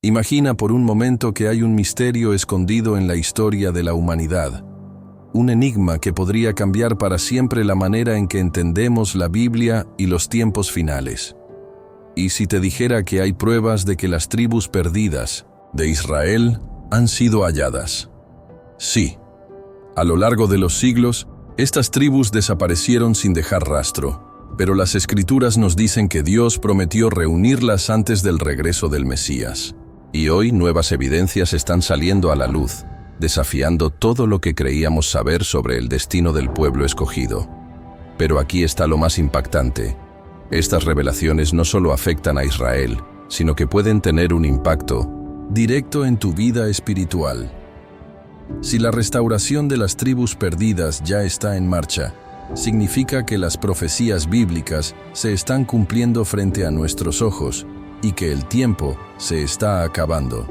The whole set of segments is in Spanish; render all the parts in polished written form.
Imagina por un momento que hay un misterio escondido en la historia de la humanidad, un enigma que podría cambiar para siempre la manera en que entendemos la Biblia y los tiempos finales. ¿Y si te dijera que hay pruebas de que las tribus perdidas de Israel han sido halladas? Sí. A lo largo de los siglos, estas tribus desaparecieron sin dejar rastro, pero las Escrituras nos dicen que Dios prometió reunirlas antes del regreso del Mesías. Y hoy nuevas evidencias están saliendo a la luz, desafiando todo lo que creíamos saber sobre el destino del pueblo escogido. Pero aquí está lo más impactante. Estas revelaciones no solo afectan a Israel, sino que pueden tener un impacto directo en tu vida espiritual. Si la restauración de las tribus perdidas ya está en marcha, significa que las profecías bíblicas se están cumpliendo frente a nuestros ojos y que el tiempo se está acabando.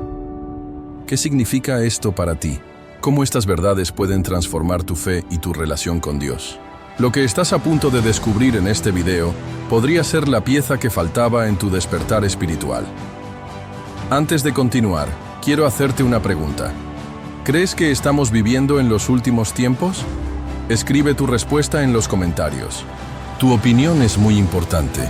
¿Qué significa esto para ti? ¿Cómo estas verdades pueden transformar tu fe y tu relación con Dios? Lo que estás a punto de descubrir en este video podría ser la pieza que faltaba en tu despertar espiritual. Antes de continuar, quiero hacerte una pregunta. ¿Crees que estamos viviendo en los últimos tiempos? Escribe tu respuesta en los comentarios. Tu opinión es muy importante,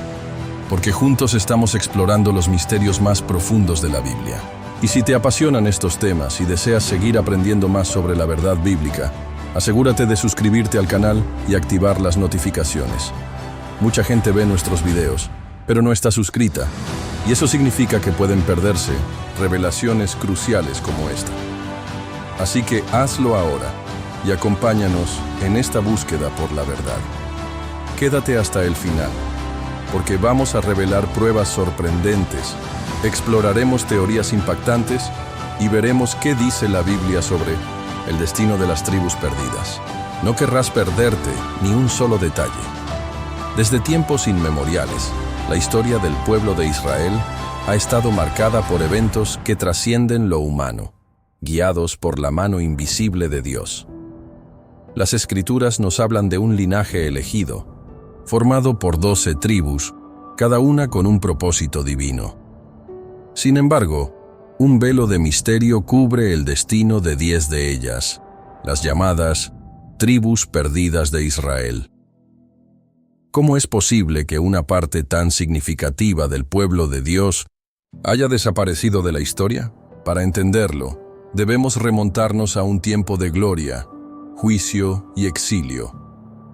porque juntos estamos explorando los misterios más profundos de la Biblia. Y si te apasionan estos temas y deseas seguir aprendiendo más sobre la verdad bíblica, asegúrate de suscribirte al canal y activar las notificaciones. Mucha gente ve nuestros videos, pero no está suscrita, y eso significa que pueden perderse revelaciones cruciales como esta. Así que hazlo ahora y acompáñanos en esta búsqueda por la verdad. Quédate hasta el final, porque vamos a revelar pruebas sorprendentes, exploraremos teorías impactantes y veremos qué dice la Biblia sobre el destino de las tribus perdidas. No querrás perderte ni un solo detalle. Desde tiempos inmemoriales, la historia del pueblo de Israel ha estado marcada por eventos que trascienden lo humano, guiados por la mano invisible de Dios. Las Escrituras nos hablan de un linaje elegido, formado por 12 tribus, cada una con un propósito divino. Sin embargo, un velo de misterio cubre el destino de 10 de ellas, las llamadas tribus perdidas de Israel. ¿Cómo es posible que una parte tan significativa del pueblo de Dios haya desaparecido de la historia? Para entenderlo, debemos remontarnos a un tiempo de gloria, juicio y exilio,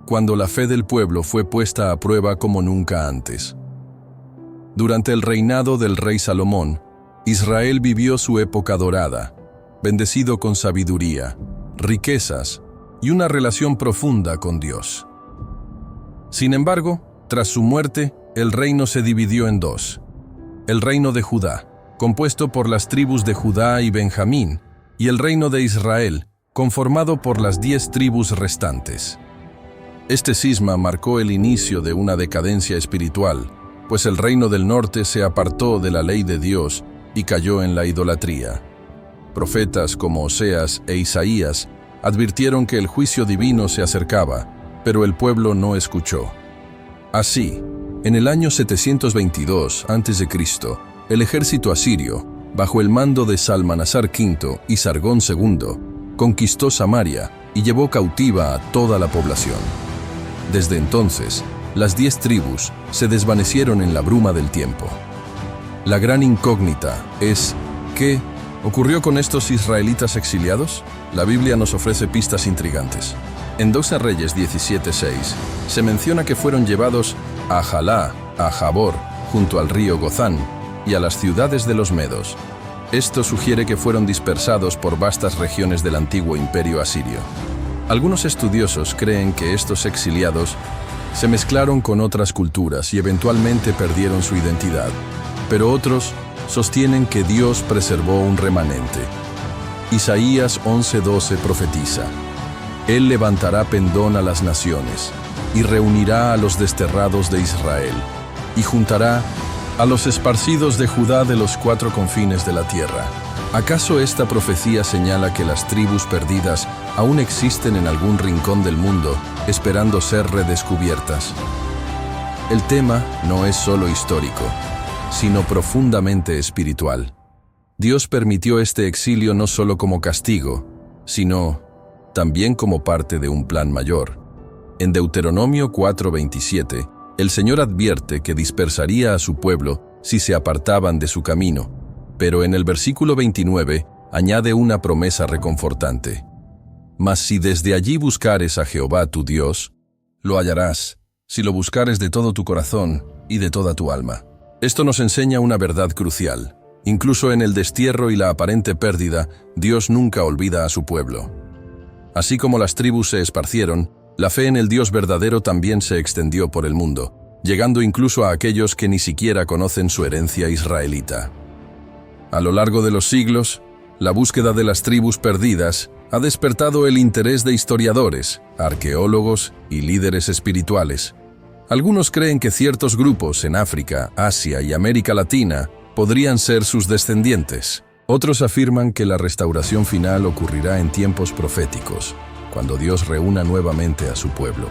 cuando la fe del pueblo fue puesta a prueba como nunca antes. Durante el reinado del rey Salomón, Israel vivió su época dorada, bendecido con sabiduría, riquezas y una relación profunda con Dios. Sin embargo, tras su muerte, el reino se dividió en dos. El reino de Judá, compuesto por las tribus de Judá y Benjamín, y el reino de Israel, conformado por las 10 tribus restantes. Este cisma marcó el inicio de una decadencia espiritual, pues el reino del norte se apartó de la ley de Dios y cayó en la idolatría. Profetas como Oseas e Isaías advirtieron que el juicio divino se acercaba, pero el pueblo no escuchó. Así, en el año 722 a.C., el ejército asirio, bajo el mando de Salmanasar V y Sargón II, conquistó Samaria y llevó cautiva a toda la población. Desde entonces, las 10 tribus se desvanecieron en la bruma del tiempo. La gran incógnita es, ¿qué ocurrió con estos israelitas exiliados? La Biblia nos ofrece pistas intrigantes. En 2 Reyes 17:6 se menciona que fueron llevados a Jalá, a Jabor, junto al río Gozán, y a las ciudades de los medos. Esto sugiere que fueron dispersados por vastas regiones del antiguo imperio asirio. Algunos estudiosos creen que estos exiliados se mezclaron con otras culturas y eventualmente perdieron su identidad, pero otros sostienen que Dios preservó un remanente. Isaías 11:12 profetiza: Él levantará pendón a las naciones y reunirá a los desterrados de Israel y juntará a los esparcidos de Judá de los 4 confines de la tierra. ¿Acaso esta profecía señala que las tribus perdidas aún existen en algún rincón del mundo, esperando ser redescubiertas? El tema no es solo histórico, sino profundamente espiritual. Dios permitió este exilio no solo como castigo, sino también como parte de un plan mayor. En Deuteronomio 4:27, el Señor advierte que dispersaría a su pueblo si se apartaban de su camino, pero en el versículo 29 añade una promesa reconfortante. Mas si desde allí buscares a Jehová tu Dios, lo hallarás, si lo buscares de todo tu corazón y de toda tu alma. Esto nos enseña una verdad crucial. Incluso en el destierro y la aparente pérdida, Dios nunca olvida a su pueblo. Así como las tribus se esparcieron, la fe en el Dios verdadero también se extendió por el mundo, llegando incluso a aquellos que ni siquiera conocen su herencia israelita. A lo largo de los siglos, la búsqueda de las tribus perdidas ha despertado el interés de historiadores, arqueólogos y líderes espirituales. Algunos creen que ciertos grupos en África, Asia y América Latina podrían ser sus descendientes. Otros afirman que la restauración final ocurrirá en tiempos proféticos, cuando Dios reúna nuevamente a su pueblo.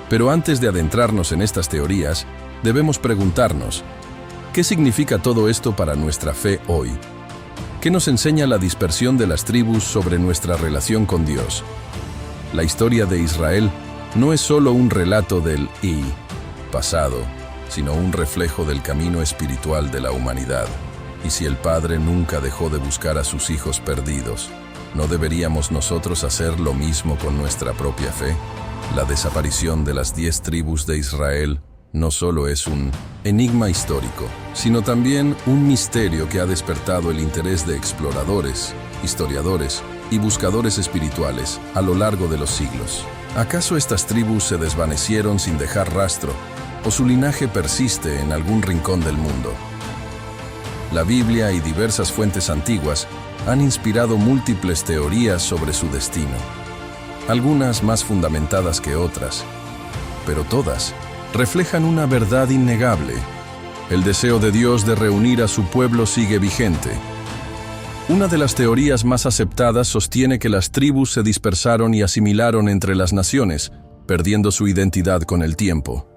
Pero antes de adentrarnos en estas teorías, debemos preguntarnos, ¿qué significa todo esto para nuestra fe hoy? ¿Qué nos enseña la dispersión de las tribus sobre nuestra relación con Dios? La historia de Israel no es solo un relato del pasado, sino un reflejo del camino espiritual de la humanidad. Y si el Padre nunca dejó de buscar a sus hijos perdidos, ¿no deberíamos nosotros hacer lo mismo con nuestra propia fe? La desaparición de las 10 tribus de Israel no solo es un enigma histórico, sino también un misterio que ha despertado el interés de exploradores, historiadores y buscadores espirituales a lo largo de los siglos. ¿Acaso estas tribus se desvanecieron sin dejar rastro, o su linaje persiste en algún rincón del mundo? La Biblia y diversas fuentes antiguas han inspirado múltiples teorías sobre su destino, algunas más fundamentadas que otras, pero todas reflejan una verdad innegable. El deseo de Dios de reunir a su pueblo sigue vigente. Una de las teorías más aceptadas sostiene que las tribus se dispersaron y asimilaron entre las naciones, perdiendo su identidad con el tiempo.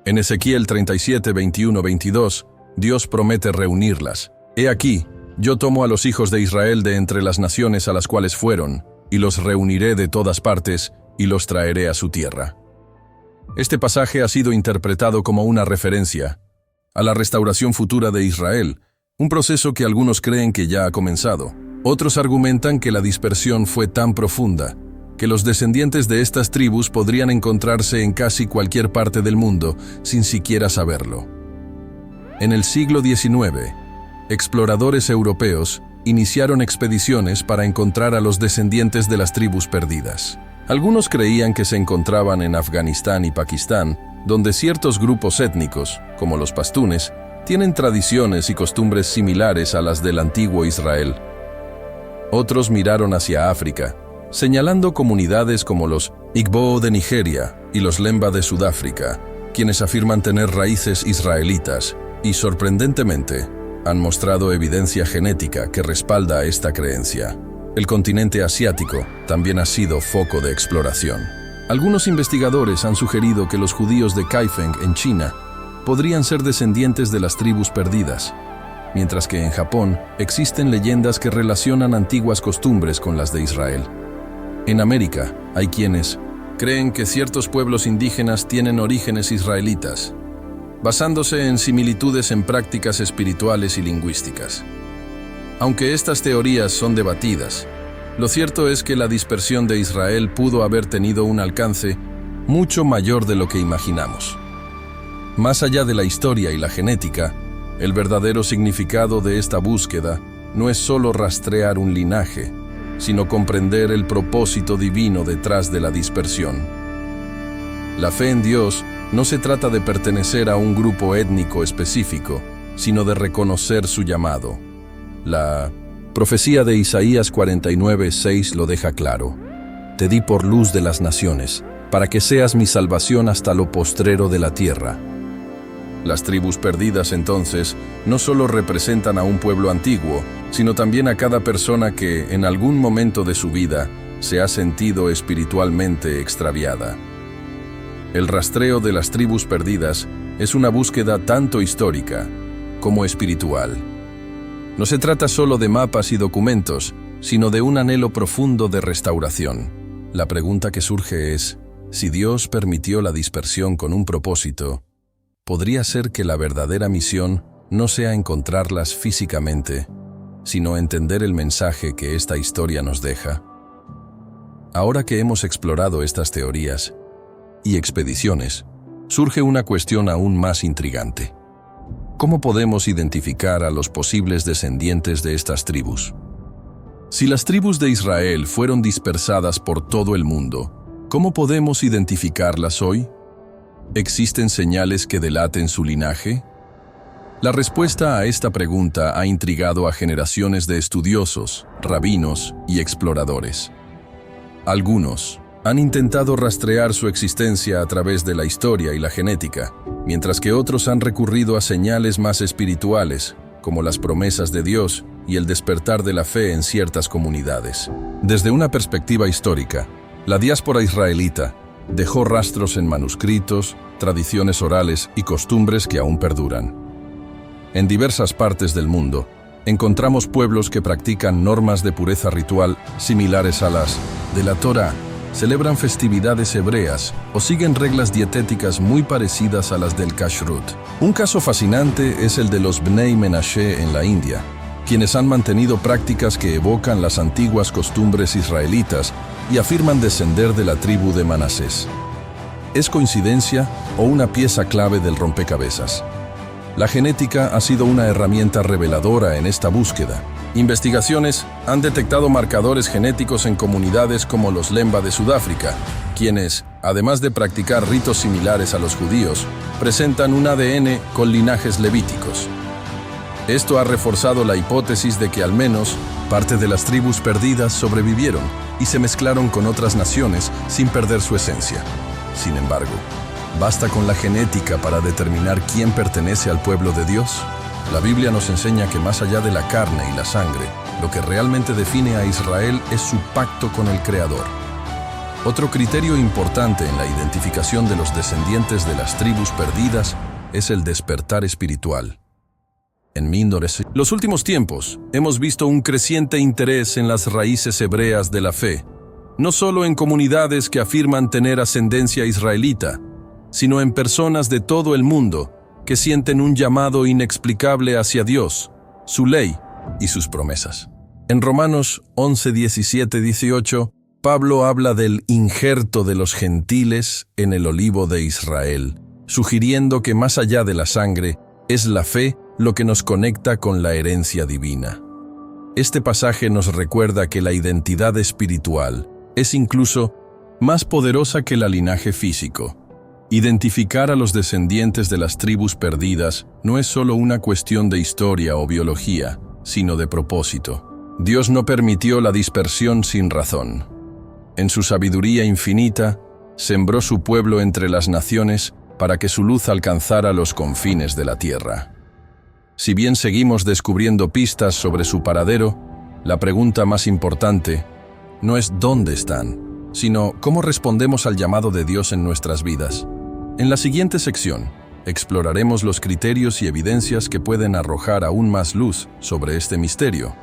En Ezequiel 37, 21, 22, Dios promete reunirlas. He aquí, yo tomo a los hijos de Israel de entre las naciones a las cuales fueron, y los reuniré de todas partes, y los traeré a su tierra. Este pasaje ha sido interpretado como una referencia a la restauración futura de Israel, un proceso que algunos creen que ya ha comenzado. Otros argumentan que la dispersión fue tan profunda que los descendientes de estas tribus podrían encontrarse en casi cualquier parte del mundo sin siquiera saberlo. En el siglo XIX, exploradores europeos iniciaron expediciones para encontrar a los descendientes de las tribus perdidas. Algunos creían que se encontraban en Afganistán y Pakistán, donde ciertos grupos étnicos, como los pastunes, tienen tradiciones y costumbres similares a las del antiguo Israel. Otros miraron hacia África, señalando comunidades como los Igbo de Nigeria y los Lemba de Sudáfrica, quienes afirman tener raíces israelitas y, sorprendentemente, han mostrado evidencia genética que respalda esta creencia. El continente asiático también ha sido foco de exploración. Algunos investigadores han sugerido que los judíos de Kaifeng en China podrían ser descendientes de las tribus perdidas, mientras que en Japón existen leyendas que relacionan antiguas costumbres con las de Israel. En América hay quienes creen que ciertos pueblos indígenas tienen orígenes israelitas, basándose en similitudes en prácticas espirituales y lingüísticas. Aunque estas teorías son debatidas, lo cierto es que la dispersión de Israel pudo haber tenido un alcance mucho mayor de lo que imaginamos. Más allá de la historia y la genética, el verdadero significado de esta búsqueda no es solo rastrear un linaje, sino comprender el propósito divino detrás de la dispersión. La fe en Dios no se trata de pertenecer a un grupo étnico específico, sino de reconocer su llamado. La profecía de Isaías 49:6 lo deja claro. Te di por luz de las naciones, para que seas mi salvación hasta lo postrero de la tierra. Las tribus perdidas, entonces, no solo representan a un pueblo antiguo, sino también a cada persona que, en algún momento de su vida, se ha sentido espiritualmente extraviada. El rastreo de las tribus perdidas es una búsqueda tanto histórica como espiritual. No se trata solo de mapas y documentos, sino de un anhelo profundo de restauración. La pregunta que surge es, si Dios permitió la dispersión con un propósito, ¿podría ser que la verdadera misión no sea encontrarlas físicamente, sino entender el mensaje que esta historia nos deja? Ahora que hemos explorado estas teorías y expediciones, surge una cuestión aún más intrigante. ¿Cómo podemos identificar a los posibles descendientes de estas tribus? Si las tribus de Israel fueron dispersadas por todo el mundo, ¿cómo podemos identificarlas hoy? ¿Existen señales que delaten su linaje? La respuesta a esta pregunta ha intrigado a generaciones de estudiosos, rabinos y exploradores. Algunos han intentado rastrear su existencia a través de la historia y la genética, mientras que otros han recurrido a señales más espirituales, como las promesas de Dios y el despertar de la fe en ciertas comunidades. Desde una perspectiva histórica, la diáspora israelita dejó rastros en manuscritos, tradiciones orales y costumbres que aún perduran. En diversas partes del mundo, encontramos pueblos que practican normas de pureza ritual similares a las de la Torá, celebran festividades hebreas o siguen reglas dietéticas muy parecidas a las del Kashrut. Un caso fascinante es el de los Bnei Menashe en la India, quienes han mantenido prácticas que evocan las antiguas costumbres israelitas y afirman descender de la tribu de Manasés. ¿Es coincidencia o una pieza clave del rompecabezas? La genética ha sido una herramienta reveladora en esta búsqueda. Investigaciones han detectado marcadores genéticos en comunidades como los Lemba de Sudáfrica, quienes, además de practicar ritos similares a los judíos, presentan un ADN con linajes levíticos. Esto ha reforzado la hipótesis de que al menos parte de las tribus perdidas sobrevivieron y se mezclaron con otras naciones sin perder su esencia. Sin embargo, ¿basta con la genética para determinar quién pertenece al pueblo de Dios? La Biblia nos enseña que más allá de la carne y la sangre, lo que realmente define a Israel es su pacto con el Creador. Otro criterio importante en la identificación de los descendientes de las tribus perdidas es el despertar espiritual. En los últimos tiempos, hemos visto un creciente interés en las raíces hebreas de la fe, no solo en comunidades que afirman tener ascendencia israelita, sino en personas de todo el mundo que sienten un llamado inexplicable hacia Dios, su ley y sus promesas. En Romanos 11, 17, 18, Pablo habla del injerto de los gentiles en el olivo de Israel, sugiriendo que más allá de la sangre, es la fe lo que nos conecta con la herencia divina. Este pasaje nos recuerda que la identidad espiritual es incluso más poderosa que el linaje físico. Identificar a los descendientes de las tribus perdidas no es solo una cuestión de historia o biología, sino de propósito. Dios no permitió la dispersión sin razón. En su sabiduría infinita, sembró su pueblo entre las naciones para que su luz alcanzara los confines de la tierra. Si bien seguimos descubriendo pistas sobre su paradero, la pregunta más importante no es dónde están, sino cómo respondemos al llamado de Dios en nuestras vidas. En la siguiente sección, exploraremos los criterios y evidencias que pueden arrojar aún más luz sobre este misterio.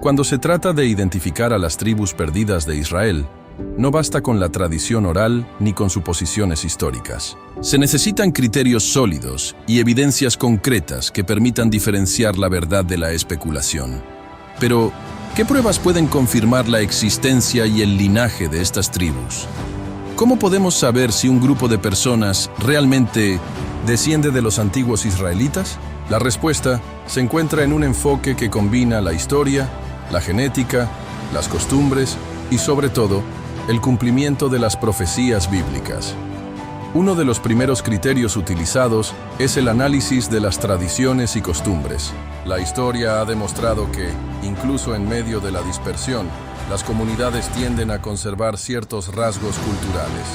Cuando se trata de identificar a las tribus perdidas de Israel, no basta con la tradición oral ni con suposiciones históricas. Se necesitan criterios sólidos y evidencias concretas que permitan diferenciar la verdad de la especulación. Pero, ¿qué pruebas pueden confirmar la existencia y el linaje de estas tribus? ¿Cómo podemos saber si un grupo de personas realmente desciende de los antiguos israelitas? La respuesta se encuentra en un enfoque que combina la historia, la genética, las costumbres y, sobre todo, el cumplimiento de las profecías bíblicas. Uno de los primeros criterios utilizados es el análisis de las tradiciones y costumbres. La historia ha demostrado que, incluso en medio de la dispersión, las comunidades tienden a conservar ciertos rasgos culturales.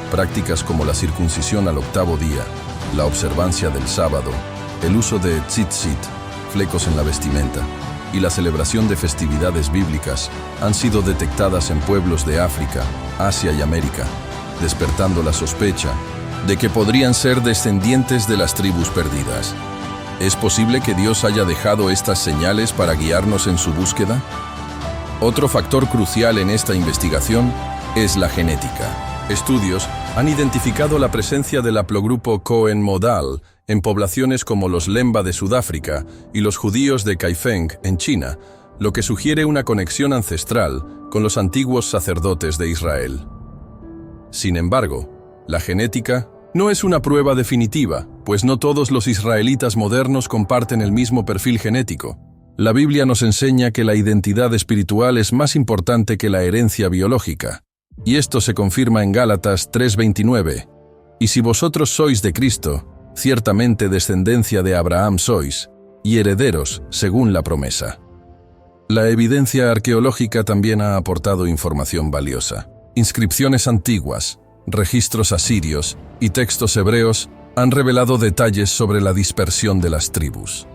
Prácticas como la circuncisión al 8º día, la observancia del sábado, el uso de tzitzit, flecos en la vestimenta, y la celebración de festividades bíblicas han sido detectadas en pueblos de África, Asia y América, despertando la sospecha de que podrían ser descendientes de las tribus perdidas. ¿Es posible que Dios haya dejado estas señales para guiarnos en su búsqueda? Otro factor crucial en esta investigación es la genética. Estudios han identificado la presencia del haplogrupo Cohen modal en poblaciones como los Lemba de Sudáfrica y los judíos de Kaifeng en China, lo que sugiere una conexión ancestral con los antiguos sacerdotes de Israel. Sin embargo, la genética no es una prueba definitiva, pues no todos los israelitas modernos comparten el mismo perfil genético. La Biblia nos enseña que la identidad espiritual es más importante que la herencia biológica, y esto se confirma en Gálatas 3:29. Y si vosotros sois de Cristo, ciertamente descendencia de Abraham sois, y herederos según la promesa. La evidencia arqueológica también ha aportado información valiosa. Inscripciones antiguas, registros asirios y textos hebreos han revelado detalles sobre la dispersión de las tribus.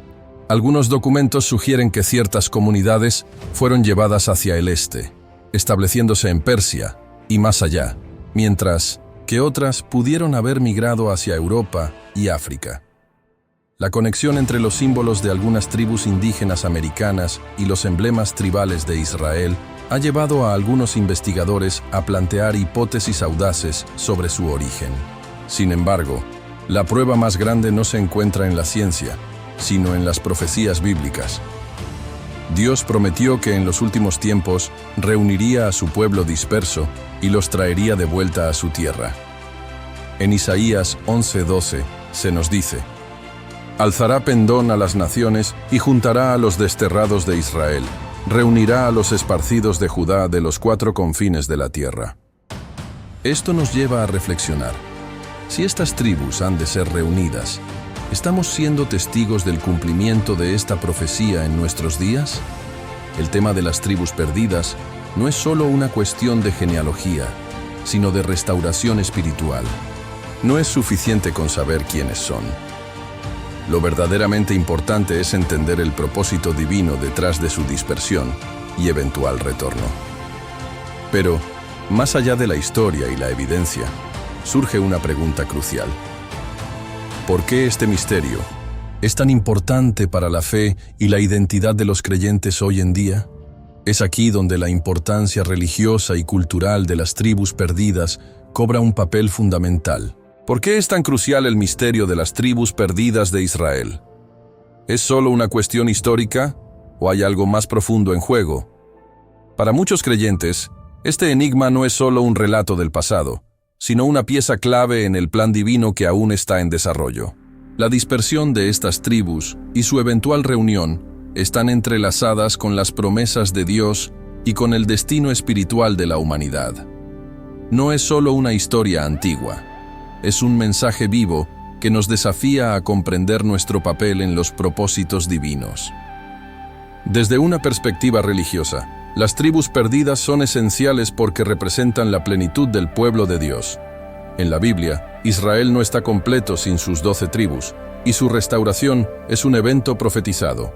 Algunos documentos sugieren que ciertas comunidades fueron llevadas hacia el este, estableciéndose en Persia y más allá, mientras que otras pudieron haber migrado hacia Europa y África. La conexión entre los símbolos de algunas tribus indígenas americanas y los emblemas tribales de Israel ha llevado a algunos investigadores a plantear hipótesis audaces sobre su origen. Sin embargo, la prueba más grande no se encuentra en la ciencia, sino en las profecías bíblicas. Dios prometió que en los últimos tiempos reuniría a su pueblo disperso y los traería de vuelta a su tierra. En Isaías 11:12 se nos dice: «Alzará pendón a las naciones y juntará a los desterrados de Israel, reunirá a los esparcidos de Judá de los 4 confines de la tierra». Esto nos lleva a reflexionar. Si estas tribus han de ser reunidas, ¿estamos siendo testigos del cumplimiento de esta profecía en nuestros días? El tema de las tribus perdidas no es solo una cuestión de genealogía, sino de restauración espiritual. No es suficiente con saber quiénes son. Lo verdaderamente importante es entender el propósito divino detrás de su dispersión y eventual retorno. Pero, más allá de la historia y la evidencia, surge una pregunta crucial. ¿Por qué este misterio es tan importante para la fe y la identidad de los creyentes hoy en día? Es aquí donde la importancia religiosa y cultural de las tribus perdidas cobra un papel fundamental. ¿Por qué es tan crucial el misterio de las tribus perdidas de Israel? ¿Es solo una cuestión histórica o hay algo más profundo en juego? Para muchos creyentes, este enigma no es solo un relato del pasado, sino una pieza clave en el plan divino que aún está en desarrollo. La dispersión de estas tribus y su eventual reunión están entrelazadas con las promesas de Dios y con el destino espiritual de la humanidad. No es solo una historia antigua, es un mensaje vivo que nos desafía a comprender nuestro papel en los propósitos divinos. Desde una perspectiva religiosa, las tribus perdidas son esenciales porque representan la plenitud del pueblo de Dios. En la Biblia, Israel no está completo sin sus 12 tribus, y su restauración es un evento profetizado.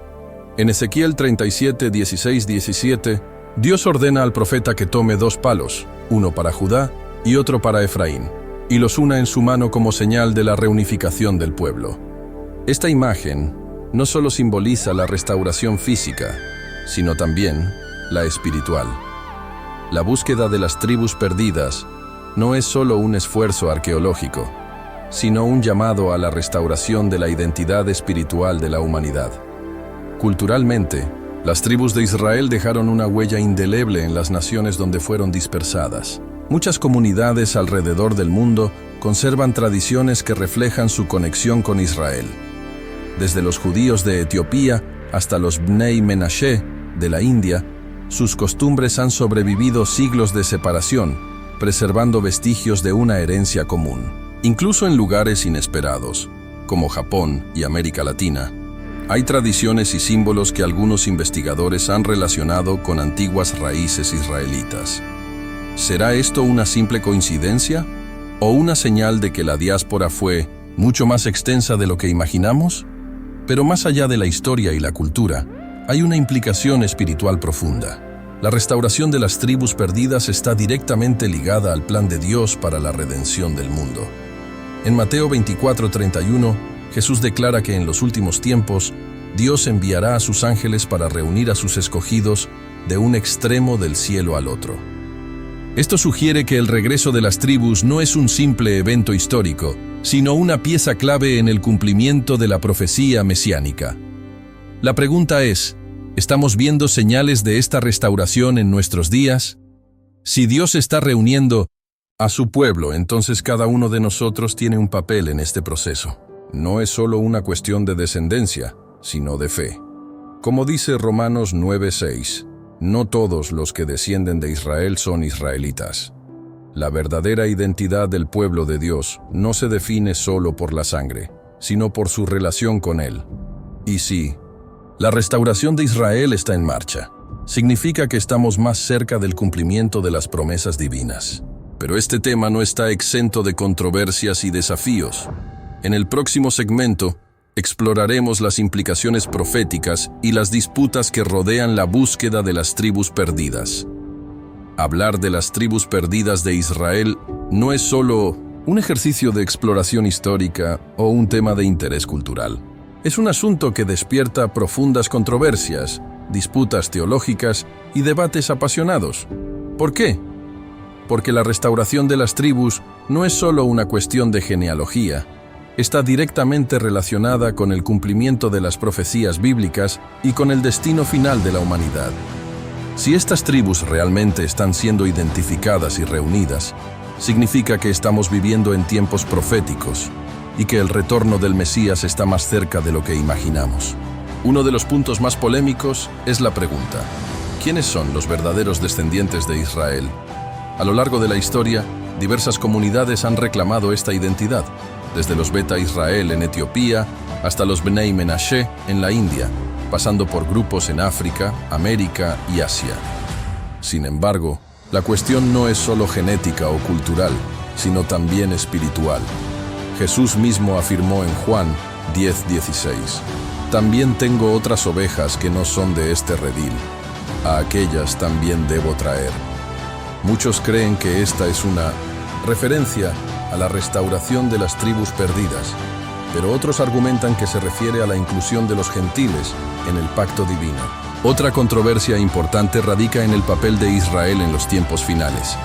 En Ezequiel 37, 16, 17, Dios ordena al profeta que tome 2 palos, uno para Judá y otro para Efraín, y los una en su mano como señal de la reunificación del pueblo. Esta imagen no solo simboliza la restauración física, sino también la espiritual. La búsqueda de las tribus perdidas no es solo un esfuerzo arqueológico, sino un llamado a la restauración de la identidad espiritual de la humanidad. Culturalmente, las tribus de Israel dejaron una huella indeleble en las naciones donde fueron dispersadas. Muchas comunidades alrededor del mundo conservan tradiciones que reflejan su conexión con Israel. Desde los judíos de Etiopía hasta los Bnei Menashe de la India, sus costumbres han sobrevivido siglos de separación, preservando vestigios de una herencia común. Incluso en lugares inesperados, como Japón y América Latina, hay tradiciones y símbolos que algunos investigadores han relacionado con antiguas raíces israelitas. ¿Será esto una simple coincidencia o una señal de que la diáspora fue mucho más extensa de lo que imaginamos? Pero más allá de la historia y la cultura, hay una implicación espiritual profunda. La restauración de las tribus perdidas está directamente ligada al plan de Dios para la redención del mundo. En Mateo 24:31, Jesús declara que en los últimos tiempos, Dios enviará a sus ángeles para reunir a sus escogidos de un extremo del cielo al otro. Esto sugiere que el regreso de las tribus no es un simple evento histórico, sino una pieza clave en el cumplimiento de la profecía mesiánica. La pregunta es, ¿estamos viendo señales de esta restauración en nuestros días? Si Dios está reuniendo a su pueblo, entonces cada uno de nosotros tiene un papel en este proceso. No es solo una cuestión de descendencia, sino de fe. Como dice Romanos 9:6, no todos los que descienden de Israel son israelitas. La verdadera identidad del pueblo de Dios no se define solo por la sangre, sino por su relación con Él. Y sí, la restauración de Israel está en marcha. Significa que estamos más cerca del cumplimiento de las promesas divinas. Pero este tema no está exento de controversias y desafíos. En el próximo segmento, exploraremos las implicaciones proféticas y las disputas que rodean la búsqueda de las tribus perdidas. Hablar de las tribus perdidas de Israel no es solo un ejercicio de exploración histórica o un tema de interés cultural. Es un asunto que despierta profundas controversias, disputas teológicas y debates apasionados. ¿Por qué? Porque la restauración de las tribus no es solo una cuestión de genealogía, está directamente relacionada con el cumplimiento de las profecías bíblicas y con el destino final de la humanidad. Si estas tribus realmente están siendo identificadas y reunidas, significa que estamos viviendo en tiempos proféticos y que el retorno del Mesías está más cerca de lo que imaginamos. Uno de los puntos más polémicos es la pregunta: ¿quiénes son los verdaderos descendientes de Israel? A lo largo de la historia, diversas comunidades han reclamado esta identidad, desde los Beta Israel en Etiopía hasta los Bnei Menashe en la India, pasando por grupos en África, América y Asia. Sin embargo, la cuestión no es solo genética o cultural, sino también espiritual. Jesús mismo afirmó en Juan 10:16, «También tengo otras ovejas que no son de este redil. A aquellas también debo traer». Muchos creen que esta es una referencia a la restauración de las tribus perdidas, pero otros argumentan que se refiere a la inclusión de los gentiles en el pacto divino. Otra controversia importante radica en el papel de Israel en los tiempos finales.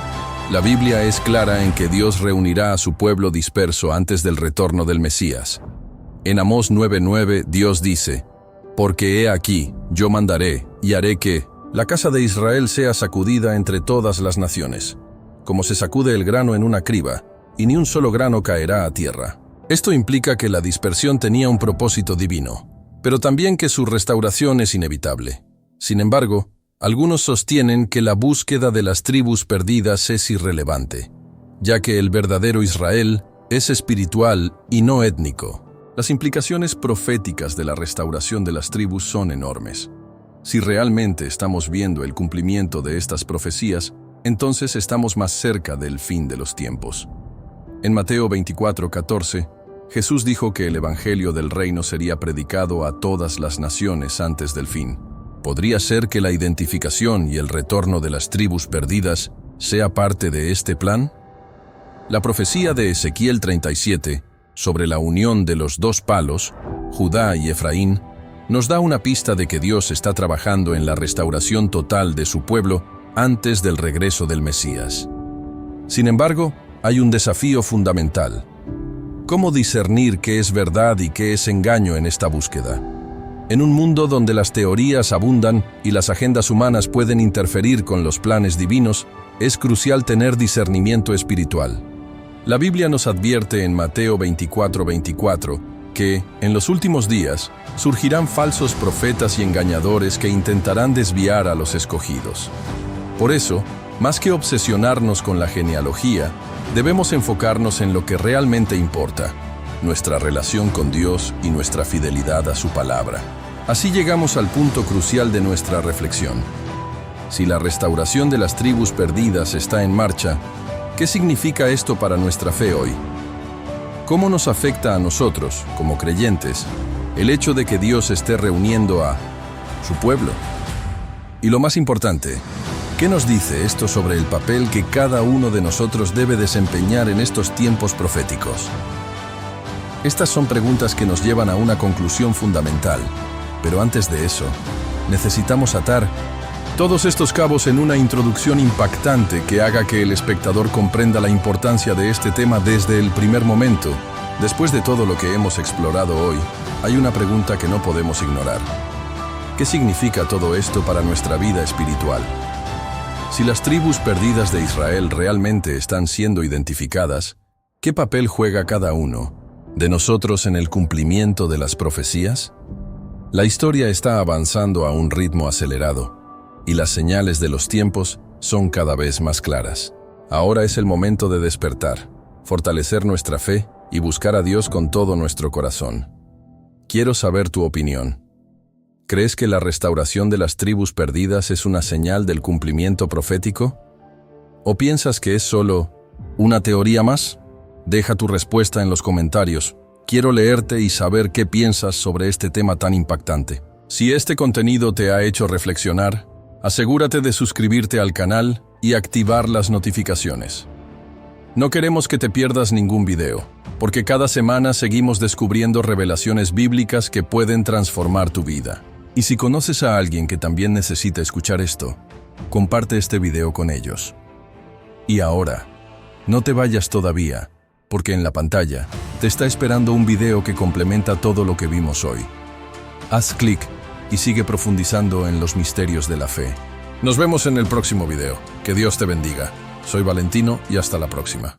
La Biblia es clara en que Dios reunirá a su pueblo disperso antes del retorno del Mesías. En Amós 9:9 Dios dice, «Porque he aquí, yo mandaré y haré que la casa de Israel sea sacudida entre todas las naciones, como se sacude el grano en una criba, y ni un solo grano caerá a tierra». Esto implica que la dispersión tenía un propósito divino, pero también que su restauración es inevitable. Sin embargo, algunos sostienen que la búsqueda de las tribus perdidas es irrelevante, ya que el verdadero Israel es espiritual y no étnico. Las implicaciones proféticas de la restauración de las tribus son enormes. Si realmente estamos viendo el cumplimiento de estas profecías, entonces estamos más cerca del fin de los tiempos. En Mateo 24:14, Jesús dijo que el evangelio del reino sería predicado a todas las naciones antes del fin. ¿Podría ser que la identificación y el retorno de las tribus perdidas sea parte de este plan? La profecía de Ezequiel 37, sobre la unión de los dos palos, Judá y Efraín, nos da una pista de que Dios está trabajando en la restauración total de su pueblo antes del regreso del Mesías. Sin embargo, hay un desafío fundamental. ¿Cómo discernir qué es verdad y qué es engaño en esta búsqueda? En un mundo donde las teorías abundan y las agendas humanas pueden interferir con los planes divinos, es crucial tener discernimiento espiritual. La Biblia nos advierte en Mateo 24:24 que, en los últimos días, surgirán falsos profetas y engañadores que intentarán desviar a los escogidos. Por eso, más que obsesionarnos con la genealogía, debemos enfocarnos en lo que realmente importa, nuestra relación con Dios y nuestra fidelidad a su palabra. Así llegamos al punto crucial de nuestra reflexión. Si la restauración de las tribus perdidas está en marcha, ¿qué significa esto para nuestra fe hoy? ¿Cómo nos afecta a nosotros, como creyentes, el hecho de que Dios esté reuniendo a su pueblo? Y lo más importante, ¿qué nos dice esto sobre el papel que cada uno de nosotros debe desempeñar en estos tiempos proféticos? Estas son preguntas que nos llevan a una conclusión fundamental, pero antes de eso, necesitamos atar todos estos cabos en una introducción impactante que haga que el espectador comprenda la importancia de este tema desde el primer momento. Después de todo lo que hemos explorado hoy, hay una pregunta que no podemos ignorar. ¿Qué significa todo esto para nuestra vida espiritual? Si las tribus perdidas de Israel realmente están siendo identificadas, ¿qué papel juega cada uno de nosotros en el cumplimiento de las profecías? La historia está avanzando a un ritmo acelerado, y las señales de los tiempos son cada vez más claras. Ahora es el momento de despertar, fortalecer nuestra fe y buscar a Dios con todo nuestro corazón. Quiero saber tu opinión. ¿Crees que la restauración de las tribus perdidas es una señal del cumplimiento profético? ¿O piensas que es solo una teoría más? Deja tu respuesta en los comentarios. Quiero leerte y saber qué piensas sobre este tema tan impactante. Si este contenido te ha hecho reflexionar, asegúrate de suscribirte al canal y activar las notificaciones. No queremos que te pierdas ningún video, porque cada semana seguimos descubriendo revelaciones bíblicas que pueden transformar tu vida. Y si conoces a alguien que también necesita escuchar esto, comparte este video con ellos. Y ahora, no te vayas todavía, porque en la pantalla te está esperando un video que complementa todo lo que vimos hoy. Haz clic y sigue profundizando en los misterios de la fe. Nos vemos en el próximo video. Que Dios te bendiga. Soy Valentino y hasta la próxima.